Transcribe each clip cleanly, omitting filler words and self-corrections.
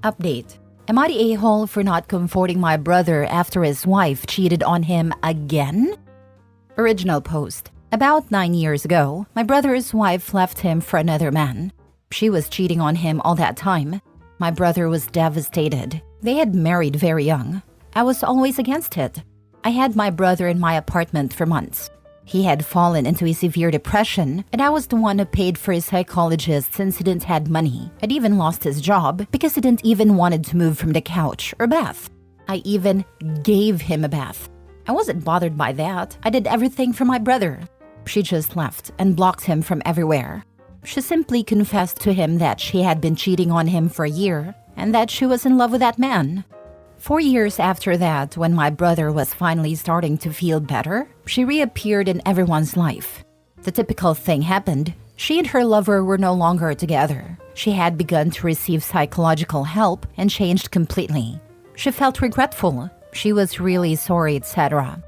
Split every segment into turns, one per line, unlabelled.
Update. Am I the a-hole for not comforting my brother after his wife cheated on him again? Original post. About 9 years ago, my brother's wife left him for another man. She was cheating on him all that time. My brother was devastated. They had married very young. I was always against it. I had my brother in my apartment for months. He had fallen into a severe depression, and I was the one who paid for his psychologist since he didn't have money. I'd even lost his job because he didn't even wanted to move from the couch or bath. I even gave him a bath. I wasn't bothered by that. I did everything for my brother. She just left and blocked him from everywhere. She simply confessed to him that she had been cheating on him for a year and that she was in love with that man. 4 years after that, when my brother was finally starting to feel better, she reappeared in everyone's life. The typical thing happened. She and her lover were no longer together. She had begun to receive psychological help and changed completely. She felt regretful. She was really sorry, etc.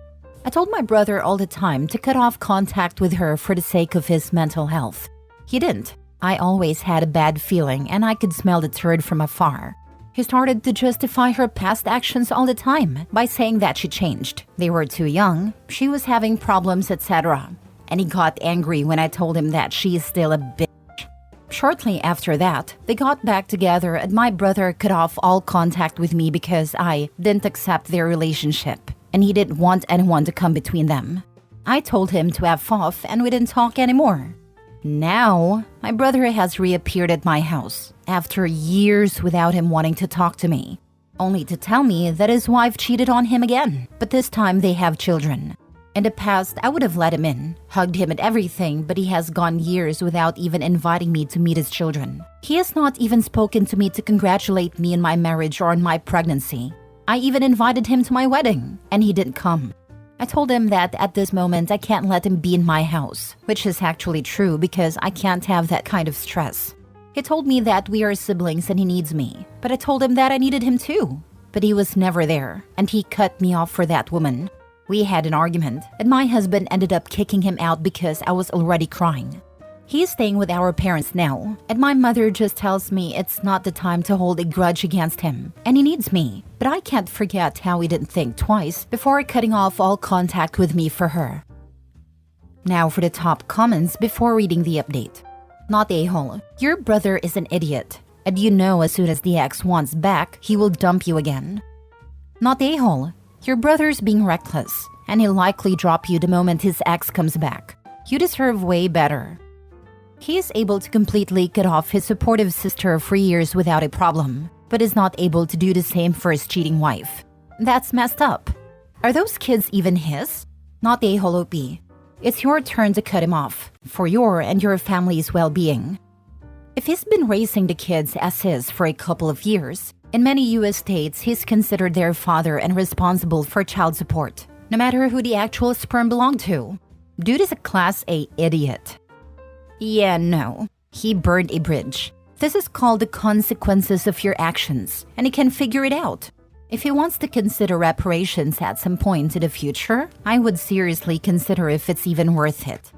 I told my brother all the time to cut off contact with her for the sake of his mental health. He didn't. I always had a bad feeling and I could smell the turd from afar. He started to justify her past actions all the time by saying that she changed. They were too young, she was having problems, etc. And he got angry when I told him that she is still a bitch. Shortly after that, they got back together and my brother cut off all contact with me because I didn't accept their relationship and he didn't want anyone to come between them. I told him to F off and we didn't talk anymore. Now, my brother has reappeared at my house after years without him wanting to talk to me, only to tell me that his wife cheated on him again, but this time they have children. In the past, I would have let him in, hugged him and everything, but he has gone years without even inviting me to meet his children. He has not even spoken to me to congratulate me in my marriage or on my pregnancy. I even invited him to my wedding, and he didn't come. I told him that at this moment I can't let him be in my house, which is actually true because I can't have that kind of stress. He told me that we are siblings and he needs me, but I told him that I needed him too. But he was never there, and he cut me off for that woman. We had an argument, and my husband ended up kicking him out because I was already crying. He is staying with our parents now, and my mother just tells me it's not the time to hold a grudge against him, and he needs me. But I can't forget how he didn't think twice before cutting off all contact with me for her. Now for the top comments before reading the update. Not a-hole. Your brother is an idiot, and you know as soon as the ex wants back, he will dump you again. Not a-hole. Your brother's being reckless, and he'll likely drop you the moment his ex comes back. You deserve way better. He is able to completely cut off his supportive sister for years without a problem, but is not able to do the same for his cheating wife. That's messed up. Are those kids even his? Not a-hole OP. It's your turn to cut him off, for your and your family's well-being. If he's been raising the kids as his for a couple of years, in many US states he's considered their father and responsible for child support, no matter who the actual sperm belonged to. Dude is a Class A idiot. Yeah, no. He burned a bridge. This is called the consequences of your actions, and he can figure it out. If he wants to consider reparations at some point in the future, I would seriously consider if it's even worth it.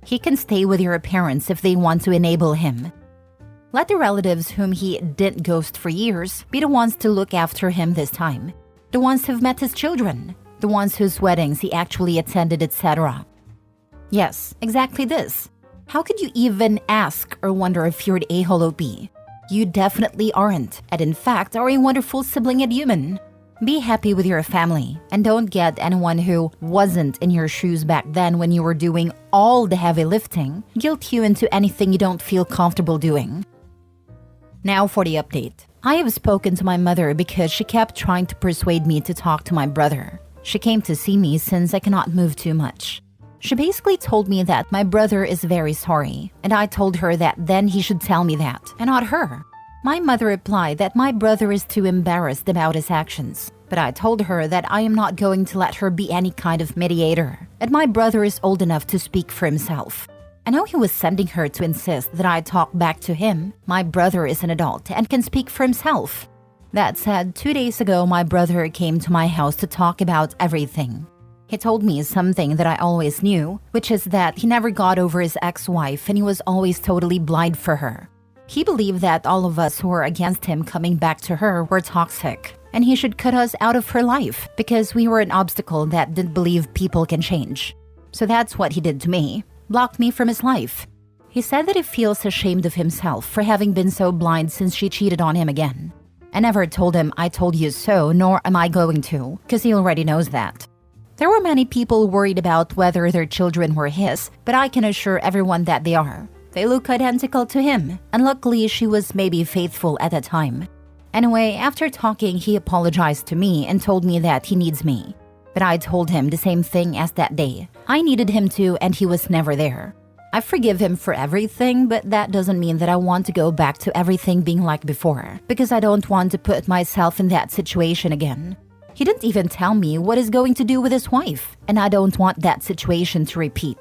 He can stay with your parents if they want to enable him. Let the relatives whom he didn't ghost for years be the ones to look after him this time. The ones who've met his children. The ones whose weddings he actually attended, etc. Yes, exactly this. How could you even ask or wonder if you're the a-hole OP? You definitely aren't, and in fact are a wonderful sibling and human. Be happy with your family, and don't get anyone who wasn't in your shoes back then when you were doing all the heavy lifting guilt you into anything you don't feel comfortable doing. Now for the update. I have spoken to my mother because she kept trying to persuade me to talk to my brother. She came to see me since I cannot move too much. She basically told me that my brother is very sorry, and I told her that then he should tell me that, and not her. My mother replied that my brother is too embarrassed about his actions, but I told her that I am not going to let her be any kind of mediator, and my brother is old enough to speak for himself. I know he was sending her to insist that I talk back to him. My brother is an adult and can speak for himself. That said, 2 days ago my brother came to my house to talk about everything. He told me something that I always knew, which is that he never got over his ex-wife and he was always totally blind for her. He believed that all of us who were against him coming back to her were toxic, and he should cut us out of her life because we were an obstacle that didn't believe people can change. So that's what he did to me, blocked me from his life. He said that he feels ashamed of himself for having been so blind since she cheated on him again. I never told him I told you so, nor am I going to, because he already knows that. There were many people worried about whether their children were his, but I can assure everyone that they are. They look identical to him, and luckily she was maybe faithful at the time. Anyway, after talking, he apologized to me and told me that he needs me. But I told him the same thing as that day. I needed him too, and he was never there. I forgive him for everything, but that doesn't mean that I want to go back to everything being like before, because I don't want to put myself in that situation again. He didn't even tell me what he's going to do with his wife, and I don't want that situation to repeat.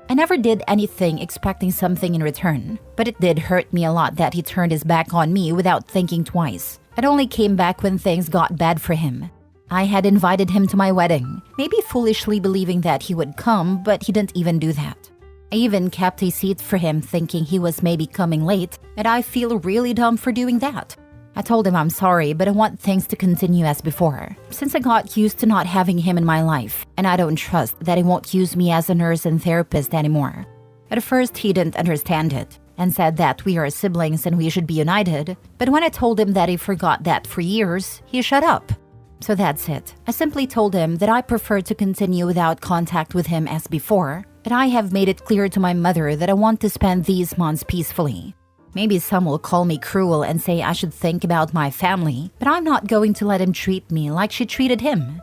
I never did anything expecting something in return, but it did hurt me a lot that he turned his back on me without thinking twice. It only came back when things got bad for him. I had invited him to my wedding, maybe foolishly believing that he would come, but he didn't even do that. I even kept a seat for him thinking he was maybe coming late, and I feel really dumb for doing that. I told him I'm sorry, but I want things to continue as before, since I got used to not having him in my life, and I don't trust that he won't use me as a nurse and therapist anymore. At first, he didn't understand it, and said that we are siblings and we should be united, but when I told him that he forgot that for years, he shut up. So that's it. I simply told him that I prefer to continue without contact with him as before, but I have made it clear to my mother that I want to spend these months peacefully. Maybe some will call me cruel and say I should think about my family, but I'm not going to let him treat me like she treated him.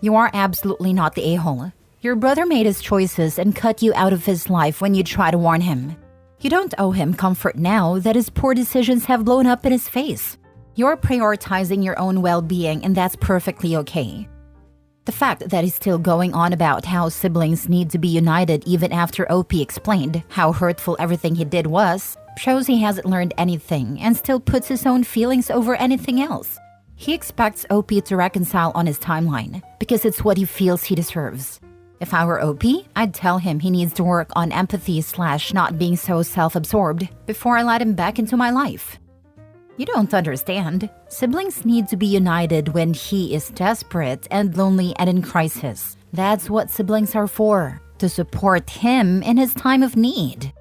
You are absolutely not the a-hole. Your brother made his choices and cut you out of his life when you try to warn him. You don't owe him comfort now that his poor decisions have blown up in his face. You're prioritizing your own well-being, and that's perfectly okay. The fact that he's still going on about how siblings need to be united even after OP explained how hurtful everything he did was, shows he hasn't learned anything and still puts his own feelings over anything else. He expects OP to reconcile on his timeline because it's what he feels he deserves. If I were OP, I'd tell him he needs to work on empathy / not being so self-absorbed before I let him back into my life. You don't understand. Siblings need to be united when he is desperate and lonely and in crisis. That's what siblings are for, to support him in his time of need.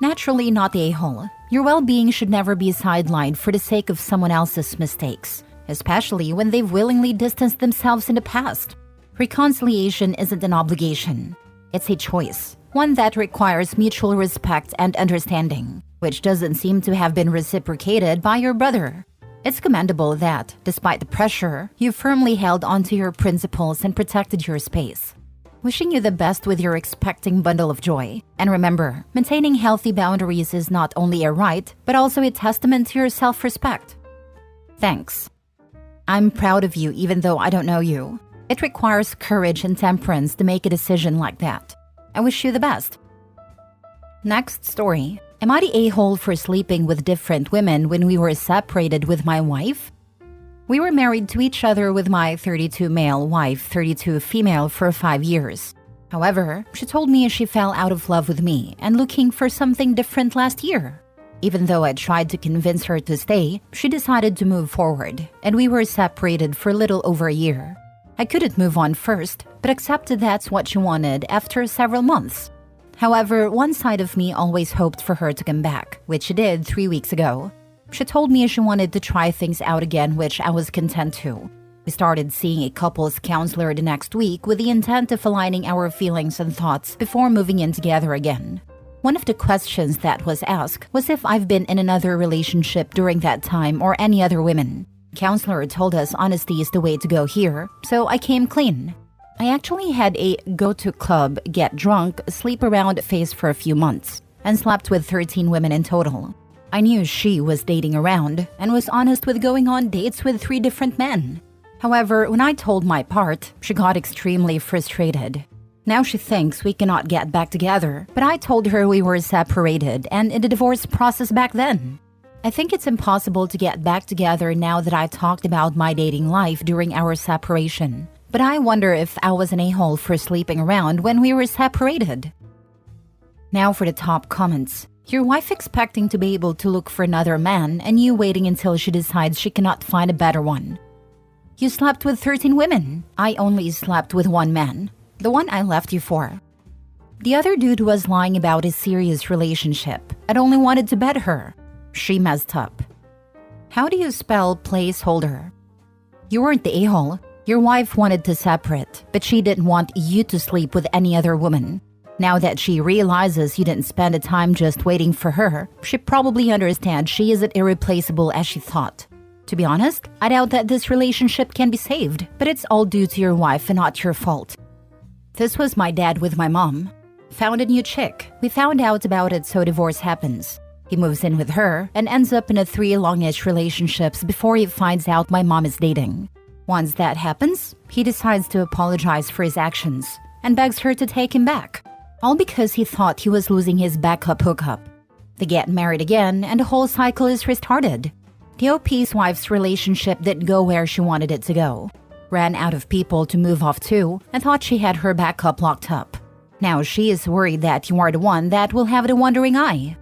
Naturally not the a-hole. Your well-being should never be sidelined for the sake of someone else's mistakes, especially when they've willingly distanced themselves in the past. Reconciliation isn't an obligation. It's a choice, one that requires mutual respect and understanding, which doesn't seem to have been reciprocated by your brother. It's commendable that, despite the pressure, you firmly held onto your principles and protected your space. Wishing you the best with your expecting bundle of joy. And remember, maintaining healthy boundaries is not only a right, but also a testament to your self-respect. Thanks. I'm proud of you even though I don't know you. It requires courage and temperance to make a decision like that. I wish you the best. Next story. Am I the a-hole for sleeping with different women when we were separated with my wife? We were married to each other with my 32 male wife, 32 female for 5 years. However, she told me she fell out of love with me and looking for something different last year. Even though I tried to convince her to stay, she decided to move forward, and we were separated for a little over a year. I couldn't move on first, but accepted that's what she wanted after several months. However, one side of me always hoped for her to come back, which she did 3 weeks ago. She told me she wanted to try things out again, which I was content to. We started seeing a couples counselor the next week with the intent of aligning our feelings and thoughts before moving in together again. One of the questions that was asked was if I've been in another relationship during that time or any other women. Counselor told us honesty is the way to go here, so I came clean. I actually had a go-to club, get drunk, sleep around phase for a few months, and slept with 13 women in total. I knew she was dating around and was honest with going on dates with 3 different men. However, when I told my part, she got extremely frustrated. Now she thinks we cannot get back together, but I told her we were separated and in the divorce process back then. I think it's impossible to get back together now that I talked about my dating life during our separation. But I wonder if I was an a-hole for sleeping around when we were separated. Now for the top comments. Your wife expecting to be able to look for another man and you waiting until she decides she cannot find a better one. You slept with 13 women. I only slept with one man, the one I left you for. The other dude was lying about his serious relationship and only wanted to bed her. She messed up. How do you spell placeholder? You weren't the a-hole. Your wife wanted to separate, but she didn't want you to sleep with any other woman. Now that she realizes you didn't spend the time just waiting for her, she probably understands she isn't irreplaceable as she thought. To be honest, I doubt that this relationship can be saved, but it's all due to your wife and not your fault. This was my dad with my mom. Found a new chick. We found out about it, so divorce happens. He moves in with her and ends up in a 3 long-ish relationships before he finds out my mom is dating. Once that happens, he decides to apologize for his actions and begs her to take him back. All because he thought he was losing his backup hookup. They get married again and the whole cycle is restarted. The OP's wife's relationship didn't go where she wanted it to go. Ran out of people to move off to and thought she had her backup locked up. Now she is worried that you are the one that will have the wandering eye.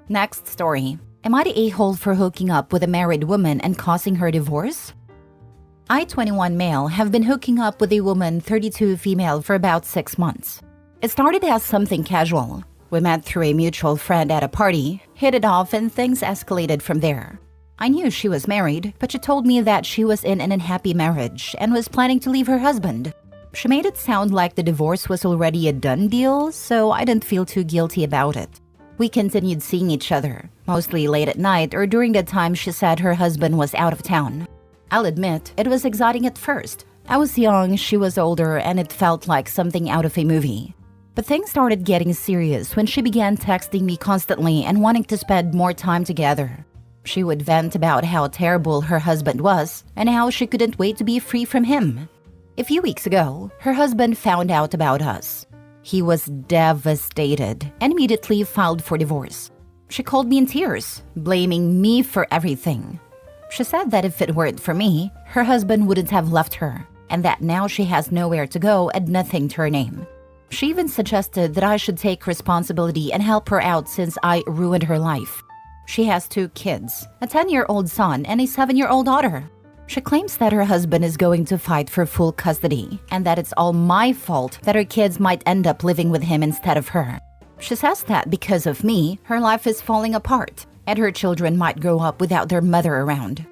Next story. Am I the a-hole for hooking up with a married woman and causing her divorce? I, 21 male, have been hooking up with a woman, 32 female, for about 6 months. It started as something casual. We met through a mutual friend at a party, hit it off, and things escalated from there. I knew she was married, but she told me that she was in an unhappy marriage and was planning to leave her husband. She made it sound like the divorce was already a done deal, so I didn't feel too guilty about it. We continued seeing each other, mostly late at night or during the time she said her husband was out of town. I'll admit, it was exciting at first. I was young, she was older, and it felt like something out of a movie. But things started getting serious when she began texting me constantly and wanting to spend more time together. She would vent about how terrible her husband was and how she couldn't wait to be free from him. A few weeks ago, her husband found out about us. He was devastated and immediately filed for divorce. She called me in tears, blaming me for everything. She said that if it weren't for me, her husband wouldn't have left her, and that now she has nowhere to go and nothing to her name. She even suggested that I should take responsibility and help her out since I ruined her life. She has 2 kids, a 10-year-old son and a 7-year-old daughter. She claims that her husband is going to fight for full custody and that it's all my fault that her kids might end up living with him instead of her. She says that because of me, her life is falling apart and her children might grow up without their mother around.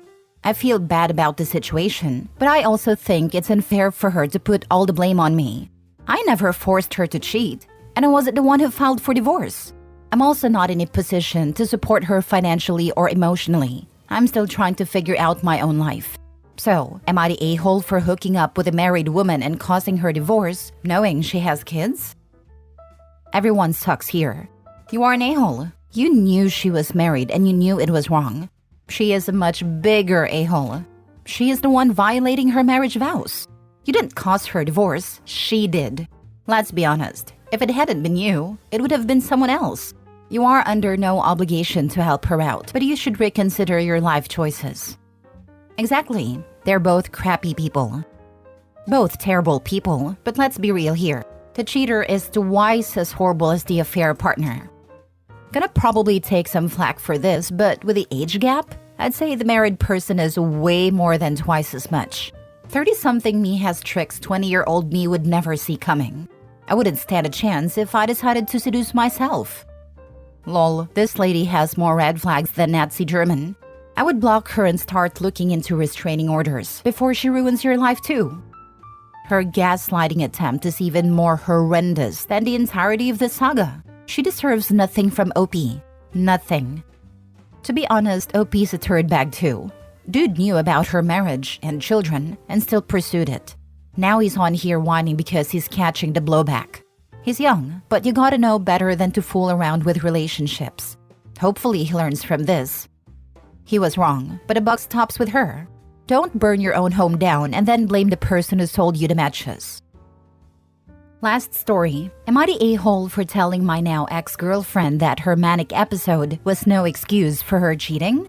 I feel bad about the situation, but I also think it's unfair for her to put all the blame on me. I never forced her to cheat, and I wasn't the one who filed for divorce. I'm also not in a position to support her financially or emotionally. I'm still trying to figure out my own life. So, am I the a-hole for hooking up with a married woman and causing her divorce, knowing she has kids? Everyone sucks here. You are an a-hole. You knew she was married and you knew it was wrong. She is a much bigger a-hole. She is the one violating her marriage vows. You didn't cause her divorce, she did. Let's be honest, if it hadn't been you, it would have been someone else. You are under no obligation to help her out, but you should reconsider your life choices. Exactly, they're both crappy people. Both terrible people, but let's be real here. The cheater is twice as horrible as the affair partner. Gonna probably take some flack for this, but with the age gap, I'd say the married person is way more than twice as much. 30-something me has tricks 20-year-old me would never see coming. I wouldn't stand a chance if I decided to seduce myself. Lol, this lady has more red flags than Nazi German. I would block her and start looking into restraining orders before she ruins your life too. Her gaslighting attempt is even more horrendous than the entirety of the saga. She deserves nothing from OP. Nothing. To be honest, OP's a turd bag too. Dude knew about her marriage and children and still pursued it. Now he's on here whining because he's catching the blowback. He's young, but you gotta know better than to fool around with relationships. Hopefully he learns from this. He was wrong, but the buck stops with her. Don't burn your own home down and then blame the person who sold you the matches. Last story. Am I the a-hole for telling my now ex-girlfriend that her Manic episode was no excuse for her cheating?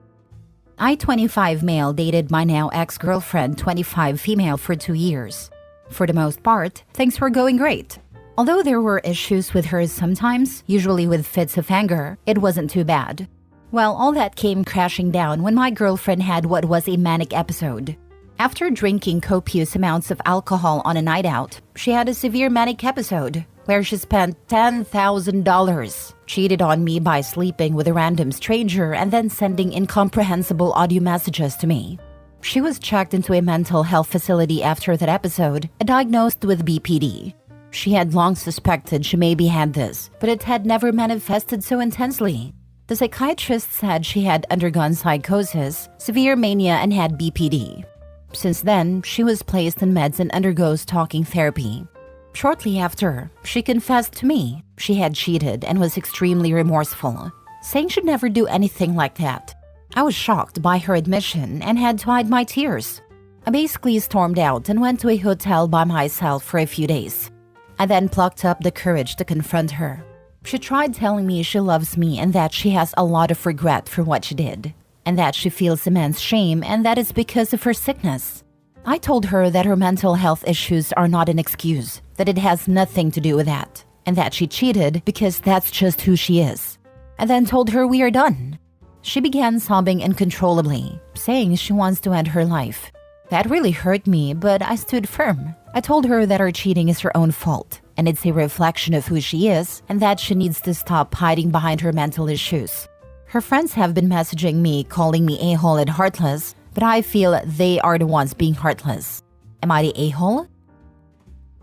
I, 25 male, dated my now ex-girlfriend, 25 female, for 2 years. For the most part, things were going great. Although there were issues with her sometimes, usually with fits of anger, it wasn't too bad. Well, all that came crashing down when my girlfriend had what was a manic episode. After drinking copious amounts of alcohol on a night out, she had a severe manic episode where she spent $10,000, cheated on me by sleeping with a random stranger and then sending incomprehensible audio messages to me. She was checked into a mental health facility after that episode and diagnosed with BPD. She had long suspected she maybe had this, but it had never manifested so intensely. The psychiatrist said she had undergone psychosis, severe mania, and had BPD. Since then, she was placed on meds and undergoes talking therapy. Shortly after, she confessed to me she had cheated and was extremely remorseful, saying she'd never do anything like that. I was shocked by her admission and had to hide my tears. I basically stormed out and went to a hotel by myself for a few days. I then plucked up the courage to confront her. She tried telling me she loves me and that she has a lot of regret for what she did, and that she feels immense shame and that it's because of her sickness. I told her that her mental health issues are not an excuse, that it has nothing to do with that, and that she cheated because that's just who she is. I then told her we are done. She began sobbing uncontrollably, saying she wants to end her life. That really hurt me, but I stood firm. I told her that her cheating is her own fault, and it's a reflection of who she is, and that she needs to stop hiding behind her mental issues. Her friends have been messaging me, calling me a-hole and heartless, but I feel they are the ones being heartless. Am I the a-hole?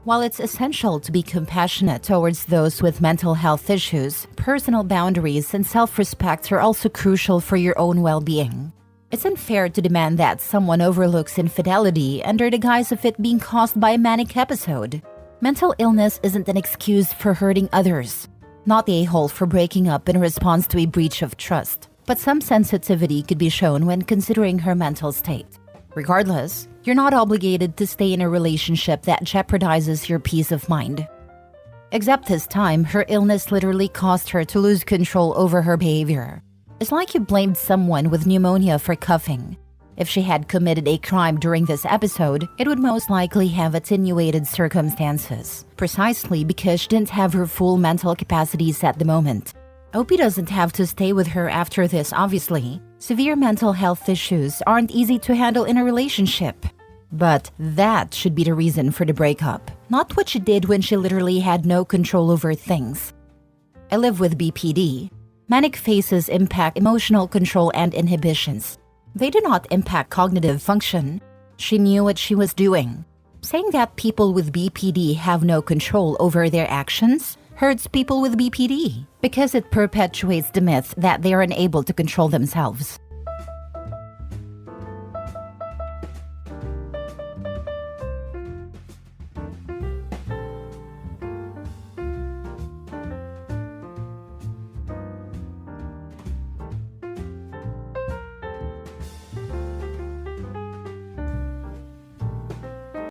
While it's essential to be compassionate towards those with mental health issues, personal boundaries and self-respect are also crucial for your own well-being. It's unfair to demand that someone overlooks infidelity under the guise of it being caused by a manic episode. Mental illness isn't an excuse for hurting others. Not the a-hole for breaking up in response to a breach of trust, but some sensitivity could be shown when considering her mental state. Regardless, you're not obligated to stay in a relationship that jeopardizes your peace of mind. Except this time, her illness literally caused her to lose control over her behavior. It's like you blamed someone with pneumonia for coughing. If she had committed a crime during this episode, it would most likely have attenuated circumstances, precisely because she didn't have her full mental capacities at the moment. Opie doesn't have to stay with her after this, obviously. Severe mental health issues aren't easy to handle in a relationship. But that should be the reason for the breakup, not what she did when she literally had no control over things. I live with BPD. Manic phases impact emotional control and inhibitions. They do not impact cognitive function. She knew what she was doing. Saying that people with BPD have no control over their actions hurts people with BPD because it perpetuates the myth that they are unable to control themselves.